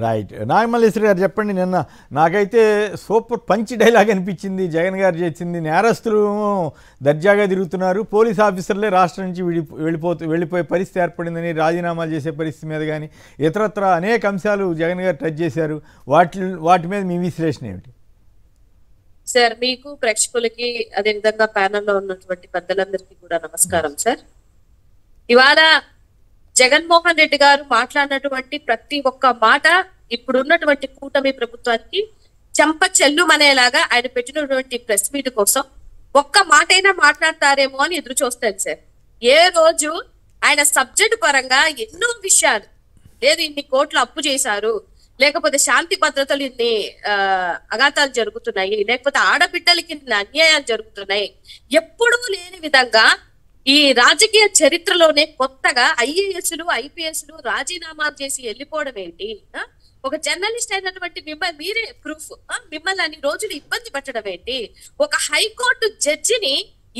Right. Nagamalleswari గారు చెప్పండి. నిన్న నాకైతే సూపర్ పంచ్ డైలాగ్ అనిపించింది జగన్ గారు చేసింది. నేరస్తులు దర్జాగా తిరుగుతున్నారు, పోలీస్ ఆఫీసర్లే రాష్ట్రం నుంచి వెళ్ళిపోయే పరిస్థితి ఏర్పడిందని, రాజీనామాలు చేసే పరిస్థితి మీద కానీ ఇతరత్ర అనేక అంశాలు జగన్ గారు టచ్ చేశారు. వాటి మీద మీ విశ్లేషణ ఏమిటి? సార్, మీకు ప్రేక్షకులకి అదేవిధంగా ప్యానెల్లో ఉన్నటువంటి పెద్దలందరికీ కూడా నమస్కారం సార్. ఇవాళ జగన్మోహన్ రెడ్డి గారు మాట్లాడినటువంటి ప్రతి ఒక్క మాట ఇప్పుడున్నటువంటి కూటమి ప్రభుత్వానికి చెంప చెల్లుమనేలాగా ఆయన పెట్టినటువంటి ప్రెస్ మీట్ కోసం ఒక్క మాటైనా మాట్లాడతారేమో అని ఎదురు చూస్తాను సార్. ఏ రోజు ఆయన సబ్జెక్ట్ పరంగా ఎన్నో విషయాలు, లేదు ఇన్ని కోట్లు అప్పు చేశారు, లేకపోతే శాంతి భద్రతలు ఇన్ని అఘాతాలు జరుగుతున్నాయి, లేకపోతే ఆడబిడ్డలకి ఇన్ని అన్యాయాలు జరుగుతున్నాయి, ఎప్పుడూ లేని విధంగా ఈ రాజకీయ చరిత్రలోనే కొత్తగా ఐఏఎస్లు ఐపీఎస్లు రాజీనామాలు చేసి వెళ్ళిపోవడం ఏంటి? ఒక జర్నలిస్ట్ అయినటువంటి మిమ్మల్ని మీరే ప్రూఫ్, మిమ్మల్ని అన్ని రోజులు ఇబ్బంది పెట్టడం ఏంటి? ఒక హైకోర్టు జడ్జిని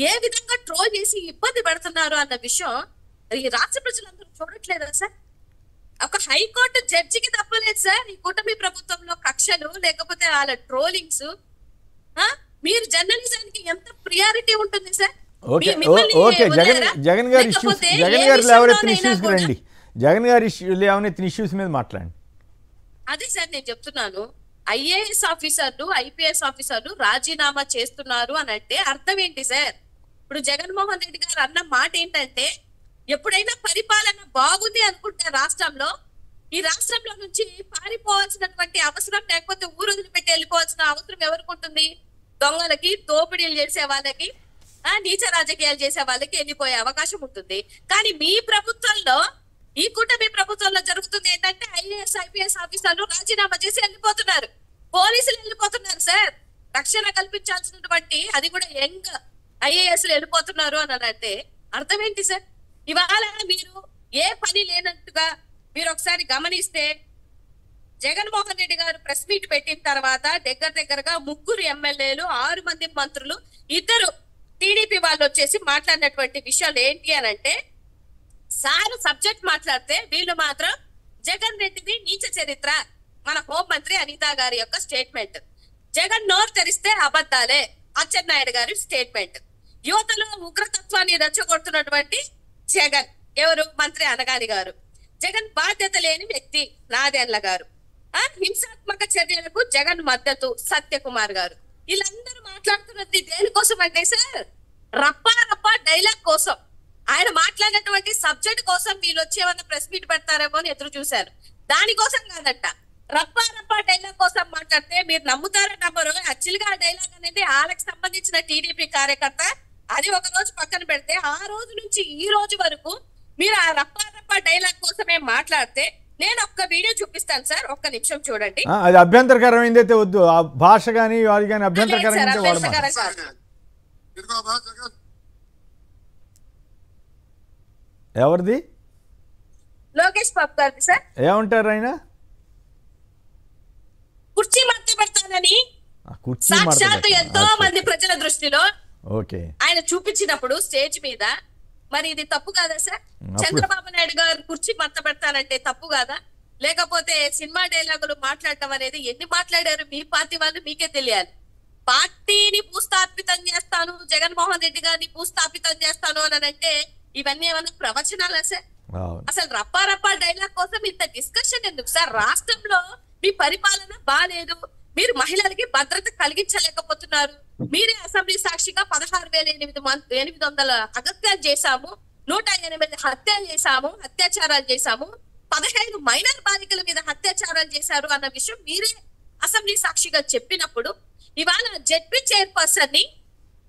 ఏ విధంగా ట్రోల్ చేసి ఇబ్బంది పెడుతున్నారు అన్న విషయం ఈ రాష్ట్ర ప్రజలందరూ చూడట్లేదా సార్? ఒక హైకోర్టు జడ్జికి తప్పలేదు సార్ ఈ కూటమి ప్రభుత్వంలో కక్షలు, లేకపోతే వాళ్ళ ట్రోలింగ్స్. మీరు జర్నలిజానికి ఎంత ప్రియారిటీ ఉంటుంది సార్? ఓకే, జగన్ గారి లేవనెత్తిన ఇష్యూస్కి రండి. జగన్ గారి లేవనెత్తిన ఇష్యూస్ మీద మాట్లాడండి. అదే సార్ నేను చెప్తున్నాను. ఐఏఎస్ ఆఫీసర్లు ఐపీఎస్ ఆఫీసర్లు రాజీనామా చేస్తున్నారు అని అంటే అర్థం ఏంటి సార్? ఇప్పుడు జగన్మోహన్ రెడ్డి గారు అన్న మాట ఏంటంటే, ఎప్పుడైనా పరిపాలన బాగుంది అనుకుంటే రాష్ట్రంలో, ఈ రాష్ట్రంలో నుంచి పారిపోవాల్సినటువంటి అవసరం, లేకపోతే ఊరు వదిలిపెట్టి వెళ్ళిపోవాల్సిన అవసరం ఎవరికి ఉంటుంది? దొంగలకి, దోపిడీలు చేసే వాళ్ళకి, నీచ రాజకీయాలు చేసే వాళ్ళకి వెళ్ళిపోయే అవకాశం ఉంటుంది. కానీ మీ ప్రభుత్వంలో, ఈ కూటమి ప్రభుత్వంలో జరుగుతుంది ఏంటంటే ఐఏఎస్ ఐపీఎస్ ఆఫీసర్లు రాజీనామా చేసి వెళ్ళిపోతున్నారు, పోలీసులు వెళ్ళిపోతున్నారు సార్. రక్షణ కల్పించాల్సినటువంటి అది కూడా యంగ్ ఐఏఎస్లు వెళ్ళిపోతున్నారు అని అంటే అర్థం ఏంటి సార్? ఇవాళ మీరు ఏ పని లేనట్టుగా మీరు ఒకసారి గమనిస్తే, జగన్మోహన్ రెడ్డి గారు ప్రెస్ మీట్ పెట్టిన తర్వాత దగ్గరగా 3 ఎమ్మెల్యేలు 6 మంది మంత్రులు 2 టీడీపీ వాళ్ళు వచ్చేసి మాట్లాడినటువంటి విషయాలు ఏంటి అని అంటే, సార్ సబ్జెక్ట్ మాట్లాడితే వీళ్ళు మాత్రం జగన్ రెడ్డిది నీచ చరిత్ర, మన హోంమంత్రి అనిత గారి యొక్క స్టేట్మెంట్, జగన్ నోరు తెరిస్తే అబద్ధాలే అచ్చెన్నాయుడు గారి స్టేట్మెంట్, యువతలో ఉగ్రతత్వాన్ని రెచ్చగొడుతున్నటువంటి జగన్, ఎవరు మంత్రి అనగాని గారు, జగన్ బాధ్యత లేని వ్యక్తి నాదెండ్ల గారు, హింసాత్మక చర్యలకు జగన్ మద్దతు సత్యకుమార్ గారు. వీళ్ళందరూ మాట్లాడుతున్నది దేనికోసం అంటే సార్, రప్పా డైలాగ్ కోసం. ఆయన మాట్లాడినటువంటి సబ్జెక్ట్ కోసం వీళ్ళు వచ్చి ఏమన్నా ప్రెస్ మీట్ పెడతారేమో అని ఎదురు చూశారు. దానికోసం కాదట, రప్పా డైలాగ్ కోసం మాట్లాడితే మీరు నమ్ముతారో నమ్మరు. యాక్చువల్ గా ఆ డైలాగ్ అనేది వాళ్ళకి సంబంధించిన టీడీపీ కార్యకర్త, అది ఒక రోజు పక్కన పెడితే ఆ రోజు నుంచి ఈ రోజు వరకు మీరు ఆ రప్పా డైలాగ్ కోసమే మాట్లాడితే, నేను ఒక్క వీడియో చూపిస్తాను సార్, ఒక్క నిమిషం చూడండి. అది అభ్యంతరకరమైందైతే వద్దు, ఆ భాష కానీ అది కానీ అభ్యంతరకరం. ఎవరిది? లోకేష్ బాబు గారిది సార్. ఏమంటారు ఆయన? కుర్చీ మడత పెడతానని సాక్షాత్తు ఎంతో మంది ప్రజల దృష్టిలో ఆయన చూపించినప్పుడు స్టేజ్ మీద, మరి ఇది తప్పు కాదా సార్? చంద్రబాబు నాయుడు గారు కుర్చీ మడత పెడతానంటే తప్పు కాదా? లేకపోతే సినిమా డైలాగులు మాట్లాడటం అనేది ఎన్ని మాట్లాడారు మీ పార్టీ వాళ్ళు మీకే తెలియాలి. పార్టీని భూస్థాపితం చేస్తాను, జగన్మోహన్ రెడ్డి గారిని భూస్థాపితం చేస్తాను అని అంటే ఇవన్నీ ఏమన్నా ప్రవచనాలా సార్? అసలు రప్పా డైలాగ్ కోసం ఇంత డిస్కషన్ ఎందుకు సార్? రాష్ట్రంలో మీ పరిపాలన బాలేదు, మీరు మహిళలకి భద్రత కలిగించలేకపోతున్నారు. మీరే అసెంబ్లీ సాక్షిగా 16,800 అగత్యాలు చేశాము, 108 హత్యలు చేశాము, అత్యాచారాలు చేశాము, 15 మైనర్ బాలికల మీద అత్యాచారాలు చేశారు అన్న విషయం మీరే అసెంబ్లీ సాక్షిగా చెప్పినప్పుడు, ఇవాళ జెడ్పీ చైర్పర్సన్ ని,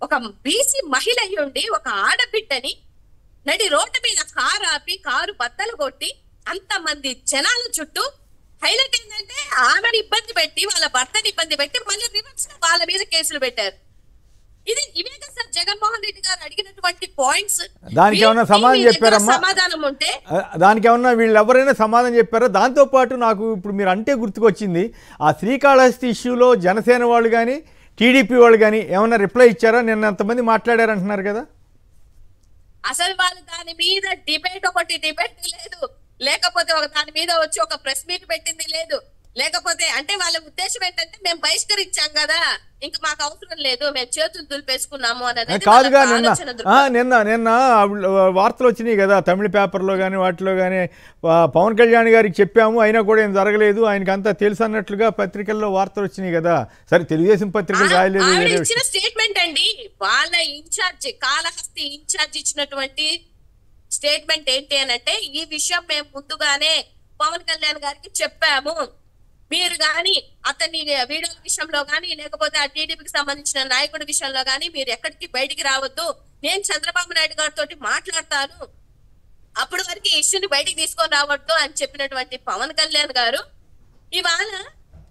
ఒక బీసీ మహిళ అయ్యుండి ఒక ఆడబిడ్డని నడి రోడ్డు మీద కారు ఆపి కారు బద్దలు కొట్టి అంతమంది జనాల చుట్టూ హైలైట్ ఏంటంటే ఆమెను ఇబ్బంది పెట్టి, వాళ్ళ భర్తని ఇబ్బంది పెట్టి మళ్ళీ రివర్స్ వాళ్ళ మీద కేసులు పెట్టారు. ఇవే కదా సార్ జగన్మోహన్ రెడ్డి గారు అడిగినటువంటి పాయింట్స్. దానికి ఏమన్నా సమాధానం చెప్పారమ్మా? సమాధానం ఉంటే దానికి ఏమన్నా వీళ్ళు ఎవరైనా సమాధానం చెప్పారా? దాంతో పాటు నాకు ఇప్పుడు మీరు అంటే గుర్తుకొచ్చింది, ఆ శ్రీకాళహస్తి ఇష్యూలో జనసేన వాళ్ళు కానీ టీడీపీ వాళ్ళు కానీ ఏమన్నా రిప్లై ఇచ్చారా? నిన్న ఎంతమంది మాట్లాడారంటున్నారు కదా. అసలు వాళ్ళు దాని మీద డిబేట్ లేదు, లేకపోతే ఒక దాని మీద వచ్చి ఒక ప్రెస్ మీట్ పెట్టింది లేదు. ఉద్దేశం ఏంటంటే మేము బహిష్కరించాం కదా, ఇంకా మాకు అవసరం లేదు, మేము చేతులు దులిపేసుకున్నాము అనేది కాదుగా. వాళ్ళ నిన్న ఆలోచన దృక్పథం. నిన్న నిన్న వార్తలు వచ్చినాయి కదా తమిళ పేపర్లో కానీ వాటిలో కానీ, పవన్ కళ్యాణ్ గారికి చెప్పాము అయినా కూడా ఏం జరగలేదు, ఆయనకి అంతా తెలుసు అన్నట్లుగా పత్రికల్లో వార్తలు వచ్చినాయి కదా. సరే తెలుగుదేశం పత్రికలు రాయలేదు, ఆవిడ వేరే ఇచ్చిన విషయం. స్టేట్మెంట్ అండి, వాళ్ళ ఇన్ఛార్జ్ కాళహస్తి ఇన్ఛార్జ్ ఇచ్చినటువంటి స్టేట్మెంట్ ఏంటి అని అంటే, ఈ విషయం మేము ముందుగానే పవన్ కళ్యాణ్ గారికి చెప్పాము, మీరు గాని అతని వీడియో విషయంలో గాని లేకపోతే ఆ టీడీపీకి సంబంధించిన నాయకుడి విషయంలో గాని మీరు ఎక్కడికి బయటికి రావద్దు, నేను చంద్రబాబు నాయుడు గారితో మాట్లాడతాను, అప్పటి వరకు ఈ ఇష్యూని బయటికి తీసుకొని రావద్దు అని చెప్పినటువంటి పవన్ కళ్యాణ్ గారు ఇవాళ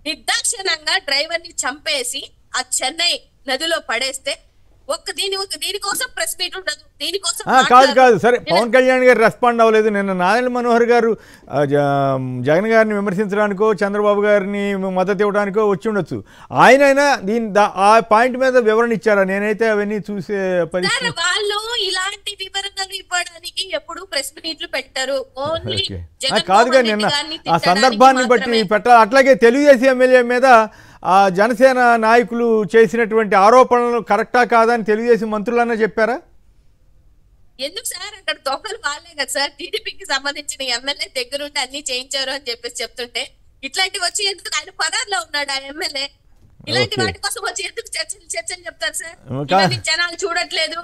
నిర్దాక్షిణంగా డ్రైవర్ ని చంపేసి ఆ చెన్నై నదిలో పడేస్తే దీనికోసం ప్రెస్ మీట్ ఉండదు, దీనికోసం కాదు సరే, పవన్ కళ్యాణ్ గారు రెస్పాండ్ అవ్వలేదు. నిన్న నారాయణ మనోహర్ గారు జగన్ గారిని విమర్శించడానికో చంద్రబాబు గారిని మద్దతు ఇవ్వడానికో వచ్చి ఉండొచ్చు. ఆయనైనా ఆ పాయింట్ మీద వివరణ ఇచ్చారా? నేనైతే అవన్నీ చూసే పరిస్థితి. వాళ్ళు ఇలాంటి వివరణలు ఇవ్వడానికి ఎప్పుడు ప్రెస్ మీట్లు పెట్టరు, ఓన్లీ కాదుగా నిన్న ఆ సందర్భాన్ని బట్టి పెట్టాలి. అట్లాగే తెలుగుదేశం ఎమ్మెల్యే మీద ఆ జనసేన నాయకులు చేసినటువంటి ఆరోపణలు కరెక్టా కాదా అని తెలుగుదేశం మంత్రులన్నా చెప్పారా? ఎందుకు సార్, అక్కడ దొంగలు వాళ్ళే కదా సార్, టీడీపీకి సంబంధించిన ఎమ్మెల్యే దగ్గరుండి అన్ని చేయించారు అని చెప్పేసి చెప్తుంటే ఇట్లాంటివి వచ్చి ఎందుకు, ఆయన పదార్లో ఉన్నాడు ఆ ఎమ్మెల్యే, ఇలాంటి వాటి కోసం వచ్చి ఎందుకు చర్చలు చెప్తారు సార్? జనాలు చూడట్లేదు,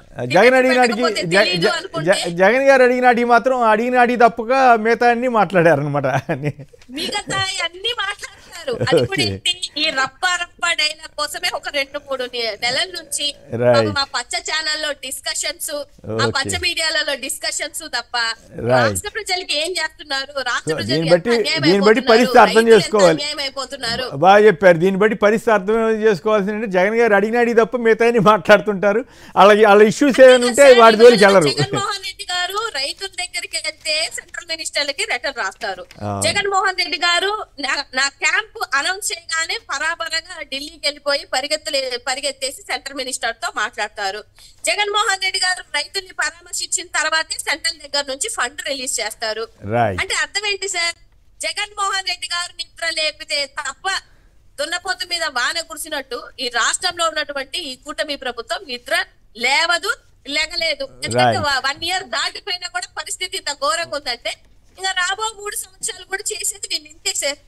జగన్ గారు అడిగినాటి మాత్రం అడిగినాటి తప్పక మిగతా అన్ని మాట్లాడారనమాట. మిగతా అన్ని మాట్లాడతారు. అది కూడా ఏంటి, ఈ రప్ప డైలాగ్ కోసమే ఒక 2-3 నెలల నుంచి మా పచ్చ ఛానల్లో డిస్కషన్స్, ఆ పచ్చ మీడియాలలో డిస్కషన్స్ తప్ప రాష్ట్ర ప్రజలకి ఏం చేస్తున్నారు, రాష్ట్ర ప్రజలకి దీన్ని బట్టి పరిస్థితి అర్థం చేసుకోవాలి. అయిపోతున్నారు. బాగా చెప్పారు. దీన్ని బట్టి పరిస్థితి అర్థం చేసుకోవాల్సిందంటే జగన్ గారు అడిగినాడి తప్ప మిగతా మాట్లాడుతుంటారు. అలాగే వాళ్ళ ఇష్యూస్ ఏమైనా ఉంటే వాటి జోలికి వెళ్ళరు. జగన్మోహన్ రెడ్డి గారు రైతుల దగ్గరికి వెళ్తే సెంట్రల్ మినిస్టర్లకి లెటర్ రాస్తారు. జగన్మోహన్ రెడ్డి గారు నా క్యాంప్ అనౌన్స్ చేయగానే పరాబరంగా ఢిల్లీకి వెళ్ళిపోయి పరిగెత్తేసి సెంట్రల్ మినిస్టర్ తో మాట్లాడతారు. జగన్మోహన్ రెడ్డి గారు రైతుల్ని పరామర్శించిన తర్వాతే సెంట్రల్ దగ్గర నుంచి ఫండ్ రిలీజ్ చేస్తారు. అంటే అర్థం ఏంటి సార్, జగన్మోహన్ రెడ్డి గారు నిద్ర లేపితే తప్ప దున్నపోతు మీద వాన కురిసినట్టు ఈ రాష్ట్రంలో ఉన్నటువంటి ఈ కూటమి ప్రభుత్వం నిద్ర లేగలేదు. ఎందుకంటే 1 year దాటిపోయినా కూడా పరిస్థితి ఇంత ఘోరంగా ఉందంటే ఇంకా రాబో 3 సంవత్సరాలు కూడా చేసేది వీళ్ళు ఇంతే సార్.